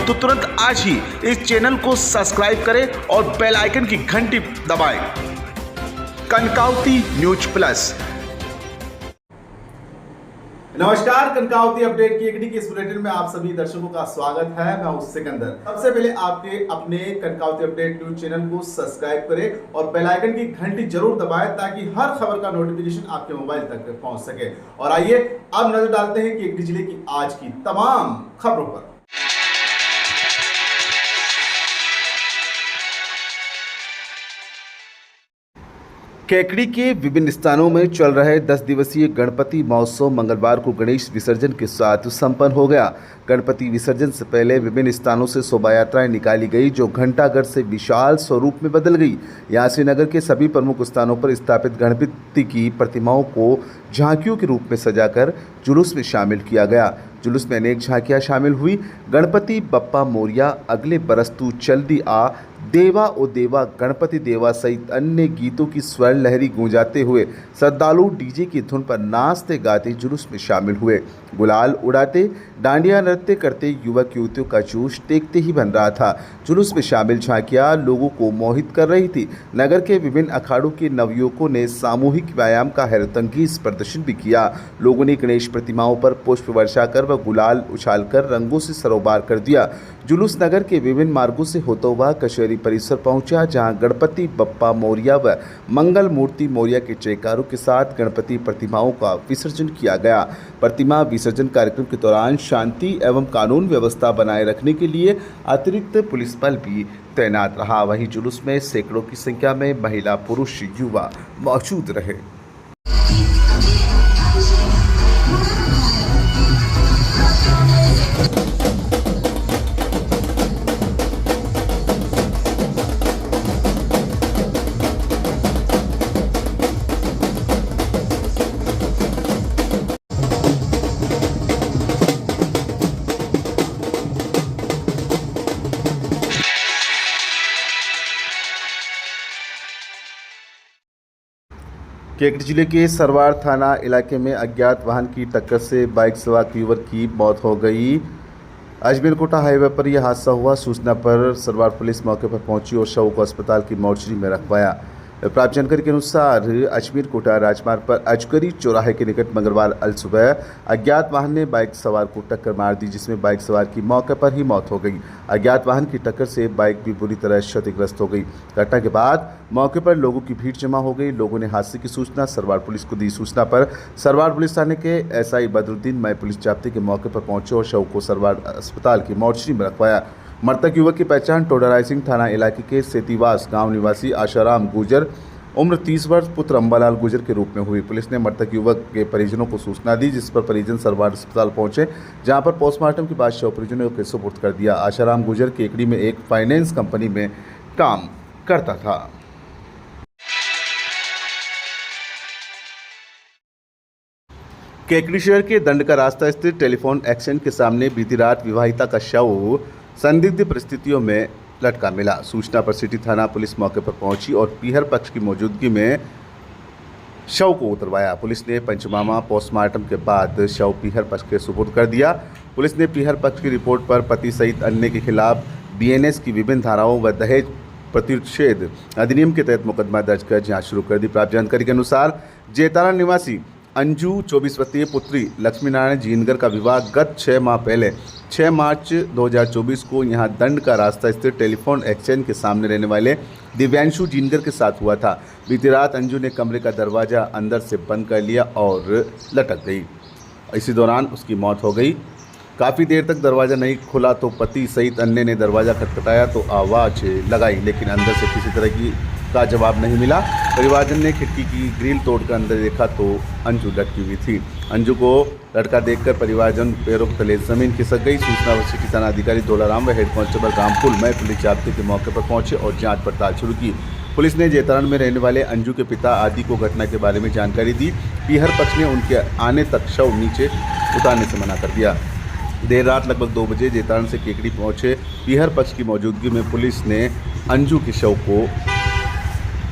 तो तुरंत आज ही इस चैनल को सब्सक्राइब करें और बेल आइकन की घंटी दबाएं। Kanakavati news plus. नमस्कार, कनकावती अपडेट की एकेडी के इस बुलेटिन में आप सभी दर्शकों का स्वागत है। मैं हूं सिकंदर। सबसे पहले आपके अपने कनकावती अपडेट न्यूज चैनल को सब्सक्राइब करें और बेल आइकन की घंटी जरूर दबाएं ताकि हर खबर का नोटिफिकेशन आपके मोबाइल तक पहुंच सके। और आइए अब नजर डालते हैं कि एकेडी जिले की आज की तमाम खबरों पर। केकड़ी के विभिन्न स्थानों में चल रहे 10 दिवसीय गणपति महोत्सव मंगलवार को गणेश विसर्जन के साथ संपन्न हो गया। गणपति विसर्जन से पहले विभिन्न स्थानों से शोभा यात्राएं निकाली गई जो घंटाघर से विशाल स्वरूप में बदल गई। यहाँ से नगर के सभी प्रमुख स्थानों पर स्थापित गणपति की प्रतिमाओं को झांकियों के रूप में सजाकर जुलूस में शामिल किया गया। जुलूस में अनेक झांकियां शामिल हुई। गणपति बप्पा मोरिया, अगले बरस तू जल्दी आ, देवा ओ देवा, गणपति देवा सहित अन्य गीतों की स्वर लहरी गूंजाते हुए श्रद्धालु डीजे की धुन पर नाचते गाते जुलूस में शामिल हुए। गुलाल उड़ाते, डांडिया नृत्य करते युवक युवतियों का जोश देखते ही बन रहा था। जुलूस में शामिल झांकियां लोगों को मोहित कर रही थी। नगर के विभिन्न अखाड़ों के नवयुवकों ने सामूहिक व्यायाम का हैरतअंगेज प्रदर्शन भी किया। लोगों ने गणेश प्रतिमाओं पर पुष्प वर्षा कर व गुलाल उछालकर रंगों से सरोबार कर दिया। जुलूस नगर के विभिन्न मार्गों से होता हुआ कचहरी परिसर पहुंचा, जहां गणपति बप्पा मोरिया व मंगल मूर्ति मोरिया के जयकारों के साथ गणपति प्रतिमाओं का विसर्जन किया गया। प्रतिमा विसर्जन कार्यक्रम के दौरान शांति एवं कानून व्यवस्था बनाए रखने के लिए अतिरिक्त पुलिस बल भी तैनात रहा। वहीं जुलूस में सैकड़ों की संख्या में महिला, पुरुष, युवा मौजूद रहे। केकड़ी जिले के सरवार थाना इलाके में अज्ञात वाहन की टक्कर से बाइक सवार युवक की मौत हो गई। अजमेर कोटा हाईवे पर यह हादसा हुआ। सूचना पर सरवार पुलिस मौके पर पहुंची और शव को अस्पताल की मोर्चरी में रखवाया। प्राप्त जानकारी के अनुसार अजमेर कोटा राजमार्ग पर अजगरी चौराहे के निकट मंगलवार अलसुबह अज्ञात वाहन ने बाइक सवार को टक्कर मार दी, जिसमें बाइक सवार की मौके पर ही मौत हो गई। अज्ञात वाहन की टक्कर से बाइक भी बुरी तरह क्षतिग्रस्त हो गई। घटना के बाद मौके पर लोगों की भीड़ जमा हो गई। लोगों ने हादसे की सूचना सरवार पुलिस को दी। सूचना पर सरवार पुलिस थाने के एसआई बदरुद्दीन मय पुलिस जाब्ते के मौके पर पहुंचे और शव को सरवार अस्पताल की मोर्चरी में रखवाया। मृतक युवक की पहचान टोडराय सिंह थाना इलाके के सेतीवास गांव निवासी आशाराम गुजर, उम्र 30 वर्ष, पुत्र अंबालाल गुजर के रूप में हुई। पुलिस ने मृतक युवक के परिजनों को सूचना दी, जिस पर परिजन सरवार अस्पताल पहुंचे, जहां पर पोस्टमार्टम के बाद शव परिजनों के सुपुर्द कर दिया। आशाराम गुजर केकड़ी में एक फाइनेंस कंपनी में काम करता था। केकड़ी शहर के दंड का रास्ता स्थित टेलीफोन एक्सचेंज के सामने बीती रात विवाहिता का शव संदिग्ध परिस्थितियों में लटका मिला। सूचना पर सिटी थाना पुलिस मौके पर पहुंची और पीहर पक्ष की मौजूदगी में शव को उतरवाया। पुलिस ने पंचनामा पोस्टमार्टम के बाद शव पीहर पक्ष के सुपुर्द कर दिया। पुलिस ने पीहर पक्ष की रिपोर्ट पर पति सहित अन्य के खिलाफ बीएनएस की विभिन्न धाराओं व दहेज प्रतिषेध अधिनियम के तहत मुकदमा दर्ज कर जांच शुरू कर दी। प्राप्त जानकारी के अनुसार जेतारण निवासी अंजू 24 वर्षीय पुत्री लक्ष्मी नारायण जीनगर का विवाह गत 6 माह पहले 6 मार्च 2024 को यहां दंड का रास्ता स्थित टेलीफोन एक्सचेंज के सामने रहने वाले दिव्यांशु जीनगर के साथ हुआ था। बीती रात अंजू ने कमरे का दरवाज़ा अंदर से बंद कर लिया और लटक गई। इसी दौरान उसकी मौत हो गई। काफ़ी देर तक दरवाज़ा नहीं खुला तो पति सहित अन्य ने दरवाज़ा खटखटाया तो आवाज़ लगाई, लेकिन अंदर से किसी तरह का जवाब नहीं मिला। परिवारजन ने खिड़की की ग्रिल तोड़कर अंदर देखा तो अंजू लटकी हुई थी। अंजू को लटका देखकर परिवारजन पैरों के तले जमीन खिसक गई। सूचना पर सिटी थाना अधिकारी दोलाराम व हेड कांस्टेबल रामपुल मय पुलिस जाब्ते के मौके पर पहुंचे और जांच पड़ताल शुरू की। पुलिस ने जेतारण में रहने वाले अंजू के पिता आदि को घटना के बारे में जानकारी दी। पीहर पक्ष ने उनके आने तक शव नीचे उतारने से मना कर दिया। देर रात लगभग 2 बजे जेतारण से केकड़ी पहुंचे पीहर पक्ष की मौजूदगी में पुलिस ने अंजू के शव को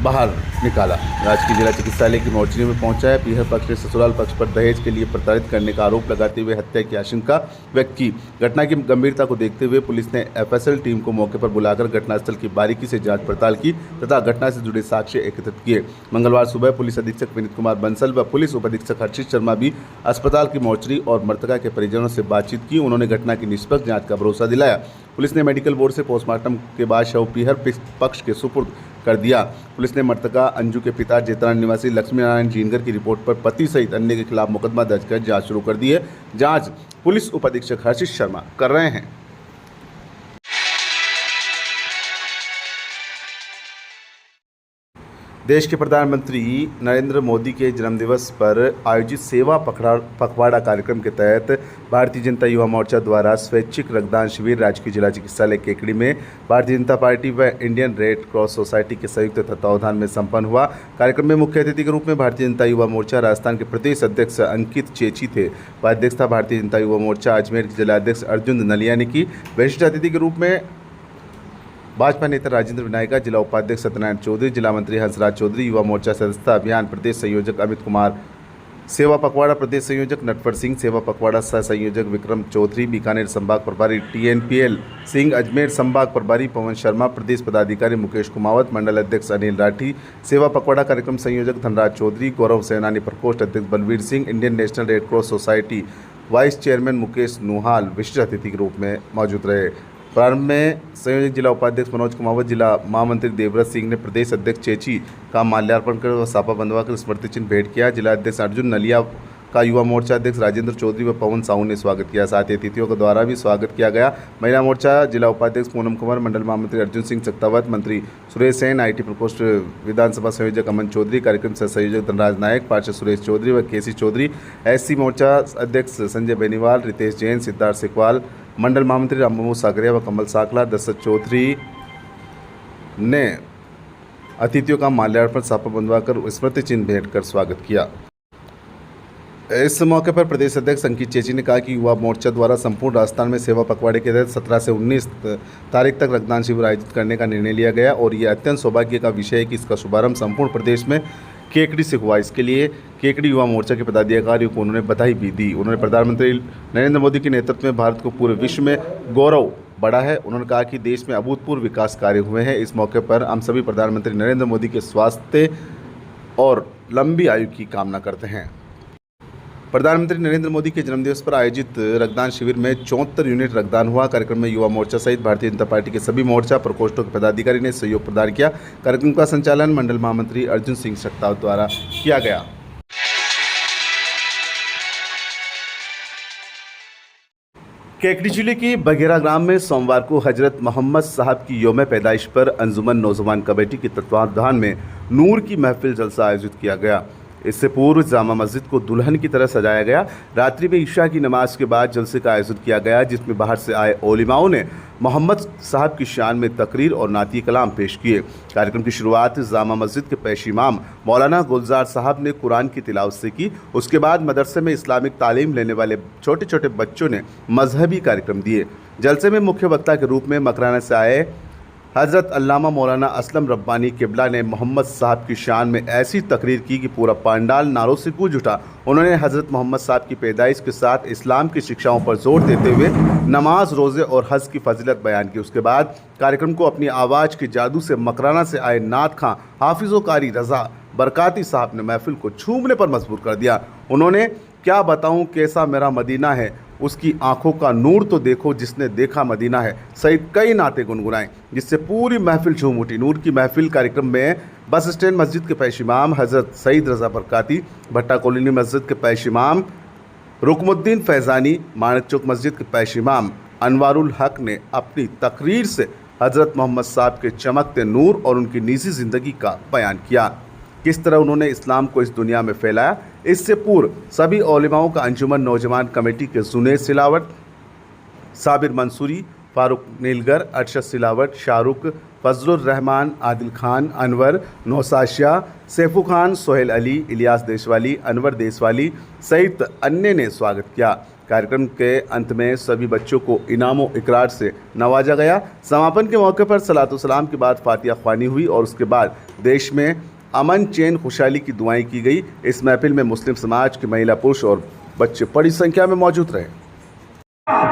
बाहर निकाला। राजकीय जिला चिकित्सालय की मोर्चरी में पहुंचा है। पीहर पक्ष ने ससुराल पक्ष पर दहेज के लिए प्रताड़ित करने का आरोप लगाते हुए हत्या की आशंका व्यक्त की। घटना की गंभीरता को देखते हुए पुलिस ने एफएसएल टीम को मौके पर बुलाकर घटनास्थल की बारीकी से जांच पड़ताल की तथा घटना से जुड़े साक्ष्य एकत्रित किए। मंगलवार सुबह पुलिस अधीक्षक विनीत कुमार बंसल व पुलिस उप अधीक्षक हर्षित शर्मा भी अस्पताल की मोर्चरी और मृतका के परिजनों से बातचीत की। उन्होंने घटना की निष्पक्ष जाँच का भरोसा दिलाया। पुलिस ने मेडिकल बोर्ड से पोस्टमार्टम के बाद शव पीहर पक्ष के सुपुर्द कर दिया। पुलिस ने मृतका अंजू के पिता जेतरान निवासी लक्ष्मी नारायण जीनगर की रिपोर्ट पर पति सहित अन्य के खिलाफ मुकदमा दर्ज कर जांच शुरू कर दी है। जांच पुलिस उप अधीक्षक हर्षित शर्मा कर रहे हैं। देश के प्रधानमंत्री नरेंद्र मोदी के जन्मदिवस पर आयोजित सेवा पखवाड़ा कार्यक्रम के तहत भारतीय जनता युवा मोर्चा द्वारा स्वैच्छिक रक्तदान शिविर राजकीय जिला चिकित्सालय केकड़ी में भारतीय जनता पार्टी व इंडियन रेड क्रॉस सोसाइटी के संयुक्त तत्वावधान में संपन्न हुआ। कार्यक्रम में मुख्य अतिथि के रूप में भारतीय जनता युवा मोर्चा राजस्थान के प्रदेश अध्यक्ष अंकित चेची थे। उपाध्यक्षता भारतीय जनता युवा मोर्चा अजमेर के जिलाध्यक्ष अर्जुन नलिया ने की। विशिष्ट अतिथि के रूप में भाजपा नेता राजेंद्र विनायका, जिला उपाध्यक्ष सत्यनारायण चौधरी, जिला मंत्री हंसराज चौधरी, युवा मोर्चा सदस्यता अभियान प्रदेश संयोजक अमित कुमार, सेवा पखवाड़ा प्रदेश संयोजक नटवर सिंह, सेवा पखवाड़ा सह संयोजक विक्रम चौधरी, बीकानेर संभाग प्रभारी TNPL सिंह, अजमेर संभाग प्रभारी पवन शर्मा, प्रदेश पदाधिकारी मुकेश कुमावत, मंडल अध्यक्ष अनिल राठी, सेवा पखवाड़ा कार्यक्रम संयोजक धनराज चौधरी, गौरव सेनानी प्रकोष्ठ अध्यक्ष Balveer Singh, Indian National Red Cross Society vice chairman Mukesh Nuhal विशिष्ट अतिथि के रूप में मौजूद रहे। प्रारंभ में संयोजक जिला उपाध्यक्ष मनोज कुमावत, जिला महामंत्री देवव्रत सिंह ने प्रदेश अध्यक्ष चेची का माल्यार्पण कर व सापा बंधवाकर स्मृति चिन्ह भेंट किया। जिला अध्यक्ष अर्जुन नलिया का युवा मोर्चा अध्यक्ष राजेंद्र चौधरी व पवन साहू ने स्वागत किया। साथ ही अतिथियों के द्वारा भी स्वागत किया गया। महिला मोर्चा जिला उपाध्यक्ष पूनम कुमार, मंडल महामंत्री अर्जुन सिंह चक्तावत, मंत्री सुरेश सेन, IT प्रकोष्ठ विधानसभा संयोजक अमन चौधरी, कार्यक्रम सह संयोजक धनराज नायक, पार्षद सुरेश चौधरी व KC चौधरी, SC मोर्चा अध्यक्ष संजय बेनीवाल, रितेश जैन, सिद्धार्थ सिकवाल, मंडल महामंत्री रामबाबू सागरिया व कमल साकला, दशरथ चौधरी ने अतिथियों का माल्यार्पण सापा बंधवाकर स्मृति चिन्ह भेंट कर स्वागत किया। इस मौके पर प्रदेश अध्यक्ष अंकित चेची ने कहा कि युवा मोर्चा द्वारा संपूर्ण राजस्थान में सेवा पखवाड़े के तहत 17 से 19 तारीख तक रक्तदान शिविर आयोजित करने का निर्णय लिया गया और ये अत्यंत सौभाग्य का विषय है कि इसका शुभारंभ संपूर्ण प्रदेश में केकड़ी से हुआ। इसके लिए केकड़ी युवा मोर्चा के पदाधिकारियों को उन्होंने बधाई भी दी। उन्होंने प्रधानमंत्री नरेंद्र मोदी के नेतृत्व में भारत को पूरे विश्व में गौरव बढ़ा है। उन्होंने कहा कि देश में अभूतपूर्व विकास कार्य हुए हैं। इस मौके पर हम सभी प्रधानमंत्री नरेंद्र मोदी के स्वास्थ्य और लंबी आयु की कामना करते हैं। प्रधानमंत्री नरेंद्र मोदी के जन्मदिवस पर आयोजित रक्तदान शिविर में 74 यूनिट रक्तदान हुआ। कार्यक्रम में युवा मोर्चा सहित भारतीय जनता पार्टी के सभी मोर्चा प्रकोष्ठों के पदाधिकारी ने सहयोग प्रदान किया। कार्यक्रम का संचालन मंडल महामंत्री अर्जुन सिंह सक्तावत द्वारा किया गया। केकड़ी जिले के बघेरा ग्राम में सोमवार को हजरत मोहम्मद साहब की यौम पैदाइश पर अंजुमन नौजवान कमेटी के तत्वावधान में नूर की महफिल जलसा आयोजित किया गया। इससे पूर्व जामा मस्जिद को दुल्हन की तरह सजाया गया। रात्रि में ईशा की नमाज के बाद जलसे का आयोजन किया गया, जिसमें बाहर से आए ओलिमाओं ने मोहम्मद साहब की शान में तकरीर और नाती कलाम पेश किए। कार्यक्रम की शुरुआत जामा मस्जिद के पेश इमाम मौलाना गुलजार साहब ने कुरान की तिलावत से की। उसके बाद मदरसे में इस्लामिक तालीम लेने वाले छोटे छोटे बच्चों ने मजहबी कार्यक्रम दिए। जलसे में मुख्य वक्ता के रूप में मकराना से आए हज़रत अल्लामा मौलाना असलम रब्बानी किबला ने मोहम्मद साहब की शान में ऐसी तकरीर की कि पूरा पंडाल नारों से गूंज उठा। उन्होंने हज़रत मोहम्मद साहब की पैदाइश के साथ इस्लाम की शिक्षाओं पर जोर देते हुए नमाज, रोज़े और हज की फजीलत बयान की। उसके बाद कार्यक्रम को अपनी आवाज़ के जादू से मकराना से आए नात खां हाफिज़ो कारी रज़ा बरकाती साहब ने महफिल को झूमने पर मजबूर कर दिया। उन्होंने क्या बताऊं कैसा मेरा मदीना है, उसकी आंखों का नूर तो देखो जिसने देखा मदीना है सहित कई नाते गुनगुनाए, जिससे पूरी महफिल झूम उठी। नूर की महफिल कार्यक्रम में बस स्टैंड मस्जिद के पेश इमाम हज़रत सईद रज़ा बरकाती, भट्टा कॉलोनी मस्जिद के पेश इमाम रुकमुद्दीन फैज़ानी, माणक चौक मस्जिद के पेश इमाम अनवारुल हक ने अपनी तकरीर से हज़रत मोहम्मद साहब के चमकते नूर और उनकी निजी ज़िंदगी का बयान किया, किस तरह उन्होंने इस्लाम को इस दुनिया में फैलाया। इससे पूर्व सभी ओलिमाओं का अंजुमन नौजवान कमेटी के जुनैद सिलावट, साबिर मंसूरी, फारूक नीलगर, अरशद सिलावट, शाहरुख, फजलुर रहमान, आदिल खान, अनवर, नौसाशिया, सैफू खान, सोहेल अली, इलियास देशवाली, अनवर देशवाली सहित अन्य ने स्वागत किया। कार्यक्रम के अंत में सभी बच्चों को इनामों इकरार से नवाजा गया। समापन के मौके पर सलातो सलाम के बाद फातिहा ख्वानी हुई और उसके बाद देश में अमन चैन खुशहाली की दुआएं की गई। इस महफिल में मुस्लिम समाज के महिला पुरुष और बच्चे बड़ी संख्या में मौजूद रहे।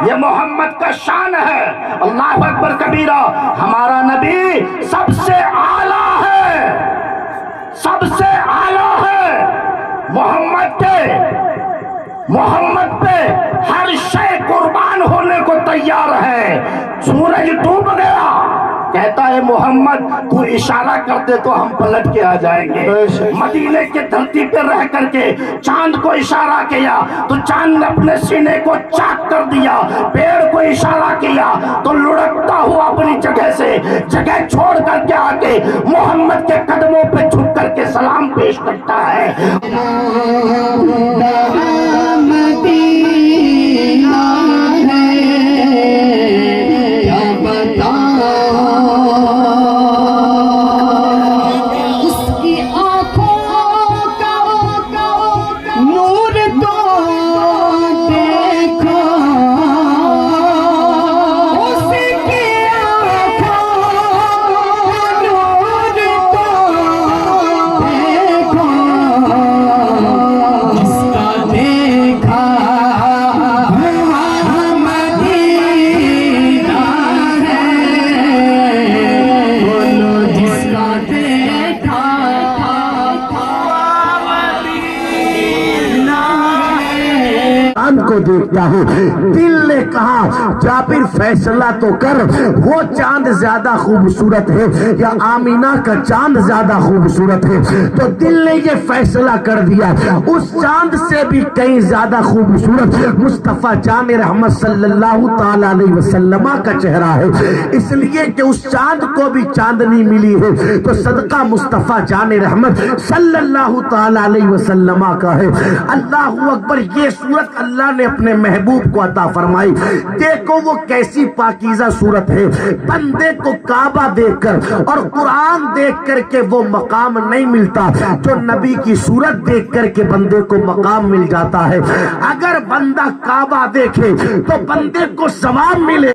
ये मोहम्मद का शान है। अल्लाह अकबर कबीरा। हमारा नबी सबसे आला है, सबसे आला है। मोहम्मद पे हर शय कुर्बान होने को तैयार है। सूरज डूब गया, कहता है मोहम्मद तू इशारा कर दे तो हम पलट के आ जाएंगे। मदीने के धरती पर रह करके चांद को इशारा किया तो चांद ने अपने सीने को चाक कर दिया। पेड़ को इशारा किया तो लुढ़कता हुआ अपनी जगह से जगह छोड़ करके आके मोहम्मद के कदमों पे झुक करके सलाम पेश करता है। को देखता हूँ, दिल ने कहा जाबिर फैसला तो कर, वो चांद ज्यादा खूबसूरत है या आमीना का चांद ज्यादा खूबसूरत है? तो दिल ने ये फैसला कर दिया उस चांद से भी कहीं ज्यादा खूबसूरत मुस्तफा जान रहमत सल्लल्लाहु ताला अलैहि वसल्लम का चेहरा है। इसलिए कि उस चांद को भी चांदनी मिली है तो सदका मुस्तफा जान रहमत सल्लल्लाहु ताला अलैहि वसल्लम का है। अल्लाहु अकबर, ये सूरत अल्लाह ने अपने महबूब को अता फरमाई। देखो वो कैसी पाकीज़ा सूरत है। बंदे को काबा देखकर और कुरान देख करके वो मकाम नहीं मिलता जो नबी की सूरत देख करके बंदे को मकाम मिल जाता है। अगर बंदा काबा देखे तो बंदे को सवाब मिले।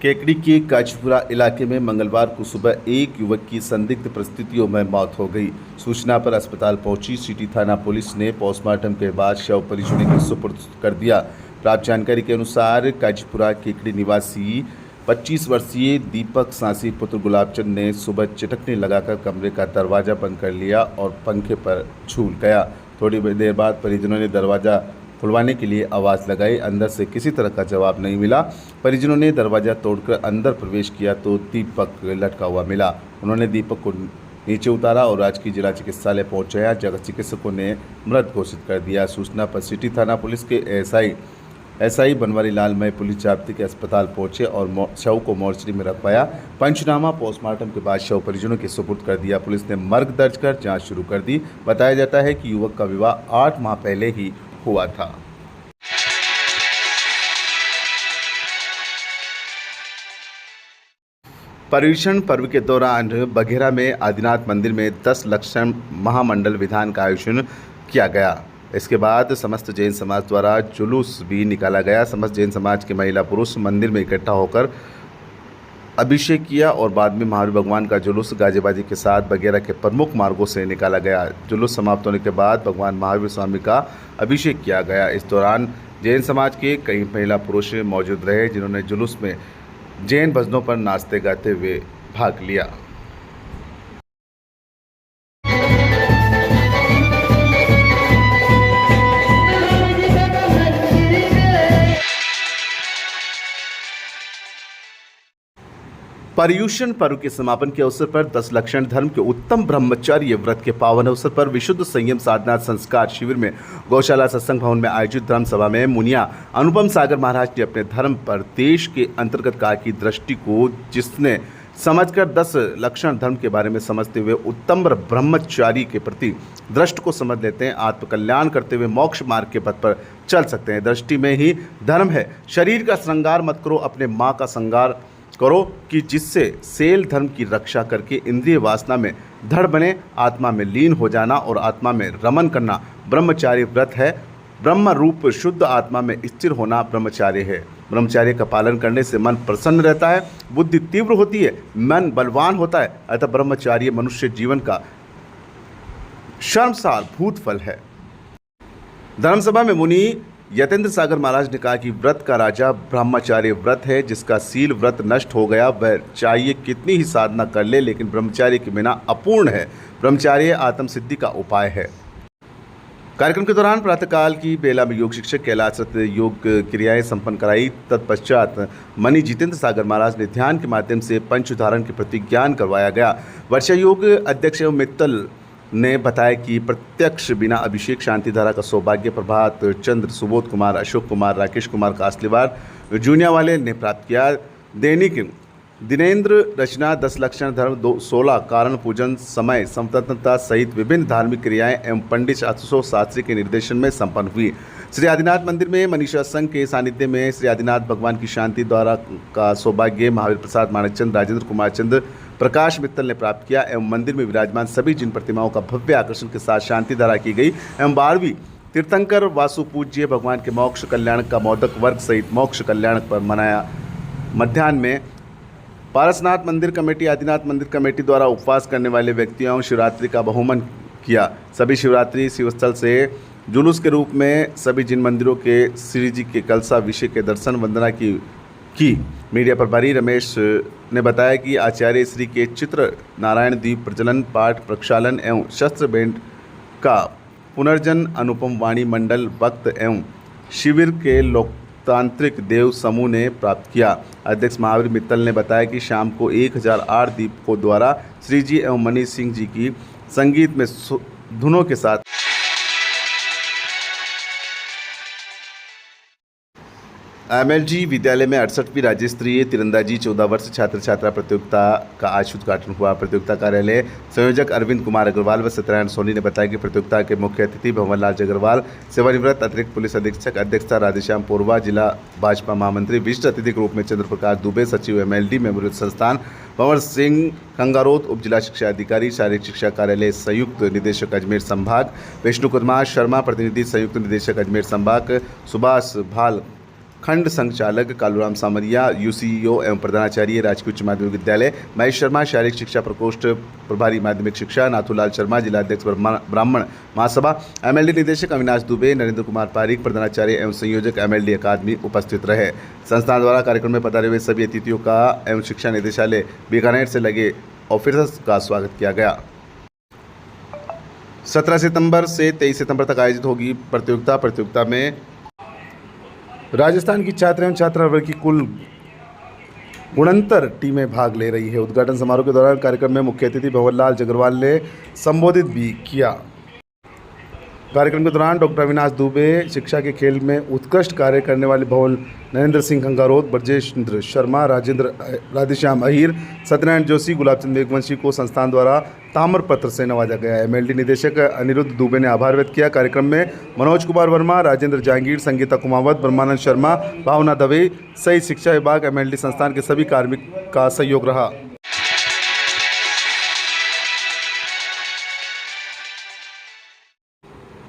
केकड़ी के काजीपुरा इलाके में मंगलवार को सुबह एक युवक की संदिग्ध परिस्थितियों में मौत हो गई। सूचना पर अस्पताल पहुंची सिटी थाना पुलिस ने पोस्टमार्टम के बाद शव परिजनों के सुपुर्द कर दिया। प्राप्त जानकारी के अनुसार काजीपुरा केकड़ी निवासी 25 वर्षीय दीपक सांसी पुत्र गुलाबचंद ने सुबह चटकने लगाकर कमरे का दरवाज़ा बंद कर लिया और पंखे पर झूल गया। थोड़ी देर बाद परिजनों ने दरवाज़ा खुलवाने के लिए आवाज़ लगाई। अंदर से किसी तरह का जवाब नहीं मिला। परिजनों ने दरवाज़ा तोड़कर अंदर प्रवेश किया तो दीपक लटका हुआ मिला। उन्होंने दीपक को नीचे उतारा और राजकीय जिला चिकित्सालय पहुंचाया, जगह चिकित्सकों ने मृत घोषित कर दिया। सूचना पर सिटी थाना पुलिस के एसआई बनवारी लाल मय पुलिस जाब्ते के अस्पताल पहुंचे और शव को मोर्चरी में रखवाया। पंचनामा पोस्टमार्टम के बाद शव परिजनों के सुपुर्द कर दिया। पुलिस ने मर्ग दर्ज कर जाँच शुरू कर दी। बताया जाता है कि युवक का विवाह 8 माह पहले ही हुआ था। पर्यूषण पर्व के दौरान बघेरा में आदिनाथ मंदिर में 10 लक्षण महामंडल विधान का आयोजन किया गया। इसके बाद समस्त जैन समाज द्वारा जुलूस भी निकाला गया। समस्त जैन समाज के महिला पुरुष मंदिर में इकट्ठा होकर अभिषेक किया और बाद में महावीर भगवान का जुलूस गाजेबाजी के साथ बघेरा के प्रमुख मार्गों से निकाला गया। जुलूस समाप्त होने के बाद भगवान महावीर स्वामी का अभिषेक किया गया। इस दौरान जैन समाज के कई महिला पुरुष मौजूद रहे जिन्होंने जुलूस में जैन भजनों पर नाचते गाते हुए भाग लिया। पर्यूषण पर्व के समापन के अवसर पर 10 लक्षण धर्म के उत्तम ब्रह्मचर्य व्रत के पावन अवसर पर विशुद्ध संयम साधना संस्कार शिविर में गौशाला सत्संग भवन में आयोजित धर्म सभा में मुनिया अनुपम सागर महाराज ने अपने धर्म पर देश के अंतर्गत काल की दृष्टि को जिसने समझकर 10 लक्षण धर्म के बारे में समझते हुए उत्तम ब्रह्मचारी के प्रति दृष्टि को समझ लेते हैं, आत्मकल्याण करते हुए मोक्ष मार्ग के पथ पर चल सकते हैं। दृष्टि में ही धर्म है। शरीर का श्रृंगार मत करो, अपने माँ का श्रृंगार करो कि जिससे सेल धर्म की रक्षा करके इंद्रिय वासना में धड़ बने, आत्मा में लीन हो जाना और आत्मा में रमन करना ब्रह्मचार्य व्रत है। ब्रह्म रूप शुद्ध आत्मा में स्थिर होना ब्रह्मचार्य है। ब्रह्मचार्य का पालन करने से मन प्रसन्न रहता है, बुद्धि तीव्र होती है, मन बलवान होता है। अतः ब्रह्मचार्य मनुष्य जीवन का शर्मसार भूत फल है। धर्मसभा में मुनि यतेंद्र सागर महाराज ने कहा कि व्रत का राजा ब्रह्मचार्य व्रत है। जिसका सील व्रत नष्ट हो गया वह चाहिए कितनी ही साधना कर ले, लेकिन ब्रह्मचार्य के बिना अपूर्ण है। ब्रह्मचार्य आत्म सिद्धि का उपाय है। कार्यक्रम के दौरान प्रातःकाल की बेला में योग शिक्षक कैलाश रत्न योग क्रियाएं संपन्न कराई। तत्पश्चात मणि जितेंद्र सागर महाराज ने ध्यान के माध्यम से पंच उदाहरण के प्रति ज्ञान करवाया गया। वर्षा योग अध्यक्ष एवं मित्तल ने बताया कि प्रत्यक्ष बिना अभिषेक शांतिधारा का सौभाग्य प्रभात चंद्र, सुबोध कुमार, अशोक कुमार, राकेश कुमार कासलीवार, जूनिया वाले ने प्राप्त किया। दैनिक दिनेंद्र रचना 10 लक्षण धर्म 16 कारण पूजन समय स्वतंत्रता सहित विभिन्न धार्मिक क्रियाएं एवं पंडित आशुतोष शास्त्री के निर्देशन में संपन्न हुई। श्री आदिनाथ मंदिर में मनीषा संघ के सानिध्य में श्री आदिनाथ भगवान की शांति द्वारा का सौभाग्य महावीर प्रसाद माणकचंद, राजेंद्र कुमार चंद्र, प्रकाश मित्तल ने प्राप्त किया एवं मंदिर में विराजमान सभी जिन प्रतिमाओं का भव्य आकर्षण के साथ शांति धारा की गई एवं 12वीं तीर्थंकर वासु पूज्य भगवान के मोक्ष कल्याण का मोदक वर्ग सहित मोक्ष कल्याण पर मनाया। मध्याह्न में पारसनाथ मंदिर कमेटी, आदिनाथ मंदिर कमेटी द्वारा उपवास करने वाले व्यक्तियों शिवरात्रि का बहुमन किया। सभी शिवरात्रि शिवस्थल से जुलूस के रूप में सभी जिन मंदिरों के श्री जी के कलसा विषय के दर्शन वंदना की। मीडिया प्रभारी रमेश ने बताया कि आचार्य श्री के चित्र नारायण द्वीप प्रज्वलन पाठ प्रक्षालन एवं शस्त्र भेंट का पुनर्जन अनुपम वाणी मंडल वक्त एवं शिविर के लोकतांत्रिक देव समूह ने प्राप्त किया। अध्यक्ष महावीर मित्तल ने बताया कि शाम को 1008 दीपकों द्वारा श्री जी एवं मनीष सिंह जी की संगीत में धुनों के साथ एमएलजी विद्यालय में 68वीं राज्य स्तरीय तीरंदाजी 14 वर्ष छात्र छात्रा प्रतियोगिता का आज उद्घाटन हुआ। प्रतियोगिता कार्यालय संयोजक अरविंद कुमार अग्रवाल व सत्यनारायण सोनी ने बताया कि प्रतियोगिता के मुख्य अतिथि भंवरलाल अग्रवाल, सेवानिवृत्त अतिरिक्त पुलिस अधीक्षक, अध्यक्षता राधेश्याम पोरवा, जिला भाजपा महामंत्री, विशिष्ट अतिथि के रूप में चंद्र प्रकाश दुबे, सचिव एमएलडी मेमोरियल संस्थान भंवर सिंह खंगारोत, उप जिला शिक्षा अधिकारी शारीरिक शिक्षा कार्यालय संयुक्त निदेशक अजमेर संभाग, विष्णु कुमार शर्मा प्रतिनिधि संयुक्त निदेशक अजमेर संभाग, सुभाष भाल खंड संचालक, कालूराम सामरिया यूसीईओ एवं प्रधानाचार्य राजकीय उच्च माध्यमिक विद्यालय, महेश शर्मा शारीरिक शिक्षा प्रकोष्ठ प्रभारी माध्यमिक शिक्षा, नाथूलाल शर्मा जिलाध्यक्ष ब्राह्मण महासभा, एमएलडी निदेशक अविनाश दुबे, नरेंद्र कुमार पारिक प्रधानाचार्य एवं संयोजक एमएलडी अकादमी उपस्थित रहे। संस्थान द्वारा कार्यक्रम में पधारे हुए सभी अतिथियों का एवं शिक्षा निदेशालय बीकानेर से लगे ऑफिसर्स का स्वागत किया गया। 17 सितंबर से 23 सितंबर तक आयोजित होगी प्रतियोगिता में राजस्थान की छात्र एवं छात्रा वर्ग की कुल 69 टीमें भाग ले रही है। उद्घाटन समारोह के दौरान कार्यक्रम में मुख्य अतिथि भंवरलाल अग्रवाल ने संबोधित भी किया। कार्यक्रम के दौरान डॉक्टर अविनाश दुबे, शिक्षा के खेल में उत्कृष्ट कार्य करने वाले भवन नरेंद्र सिंह खंगारोत, ब्रजेंद्र शर्मा, राधेश्याम अहीर, सत्यनारायण जोशी, गुलाबचंद मेघवंशी को संस्थान द्वारा ताम्रपत्र से नवाजा गया। एमएलडी निदेशक अनिरुद्ध दुबे ने आभार व्यक्त किया। कार्यक्रम में मनोज कुमार वर्मा, राजेंद्र जहांगीर, संगीता कुमावत, ब्रह्मानंद शर्मा, भावना दवे सहित शिक्षा विभाग एमएलडी संस्थान के सभी कार्मिक का सहयोग रहा।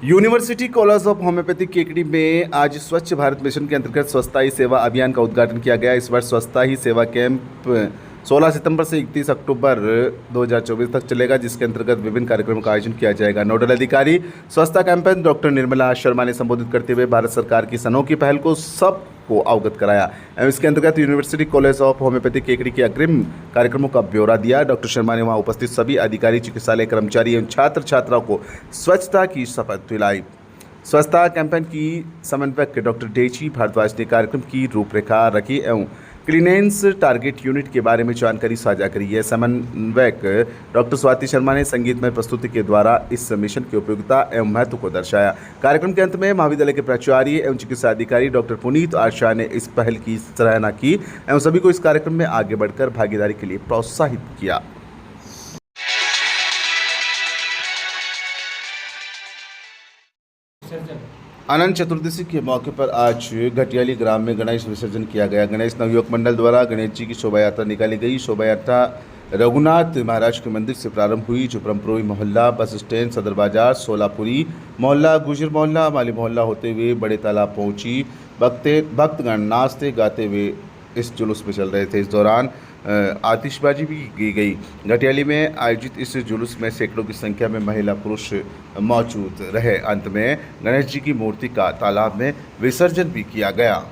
University college of homeopathic Kekri में आज स्वच्छ भारत मिशन के अंतर्गत स्वच्छता ही सेवा अभियान का उद्घाटन किया गया। इस वर्ष स्वच्छता ही सेवा कैंप 16 सितंबर से 31 अक्टूबर 2024 तक चलेगा, जिसके अंतर्गत विभिन्न कार्यक्रमों का आयोजन किया जाएगा। नोडल अधिकारी स्वच्छता कैंपेन डॉक्टर निर्मला शर्मा ने संबोधित करते हुए भारत सरकार की अनोखी पहल को सबको अवगत कराया एवं इसके अंतर्गत university college of homeopathic Kekri के अग्रिम कार्यक्रमों का ब्यौरा दिया। डॉक्टर शर्मा ने वहां उपस्थित सभी अधिकारी, चिकित्सालय कर्मचारी एवं छात्र छात्राओं को स्वच्छता की शपथ दिलाई। स्वच्छता कैंपेन की समन्वयक डॉक्टर डेची भारद्वाज ने कार्यक्रम की रूपरेखा रखी एवं क्लीनेंस टारगेट यूनिट के बारे में जानकारी साझा करी है। समन्वयक डॉक्टर स्वाति शर्मा ने संगीतमय प्रस्तुति के द्वारा इस मिशन की उपयोगिता एवं महत्व को दर्शाया। कार्यक्रम के अंत में महाविद्यालय के प्राचार्य एवं चिकित्सा अधिकारी डॉक्टर पुनीत आशा ने इस पहल की सराहना की एवं सभी को इस कार्यक्रम में आगे बढ़कर भागीदारी के लिए प्रोत्साहित किया। अनंत चतुर्दशी के मौके पर आज घटियाली ग्राम में गणेश विसर्जन किया गया। गणेश नवयुवक मंडल द्वारा गणेश जी की शोभा यात्रा निकाली गई। शोभा यात्रा रघुनाथ महाराज के मंदिर से प्रारंभ हुई, जो ब्रह्मपुरी मोहल्ला, बस स्टैंड, सदर बाजार, सोलापुरी मोहल्ला, गुजर मोहल्ला, माली मोहल्ला होते हुए बड़े तालाब पहुंची। भक्तगण नाचते गाते हुए इस जुलूस में चल रहे थे। इस दौरान आतिशबाजी भी की गई। घटियाली में आयोजित इस जुलूस में सैकड़ों की संख्या में महिला पुरुष मौजूद रहे। अंत में गणेश जी की मूर्ति का तालाब में विसर्जन भी किया गया।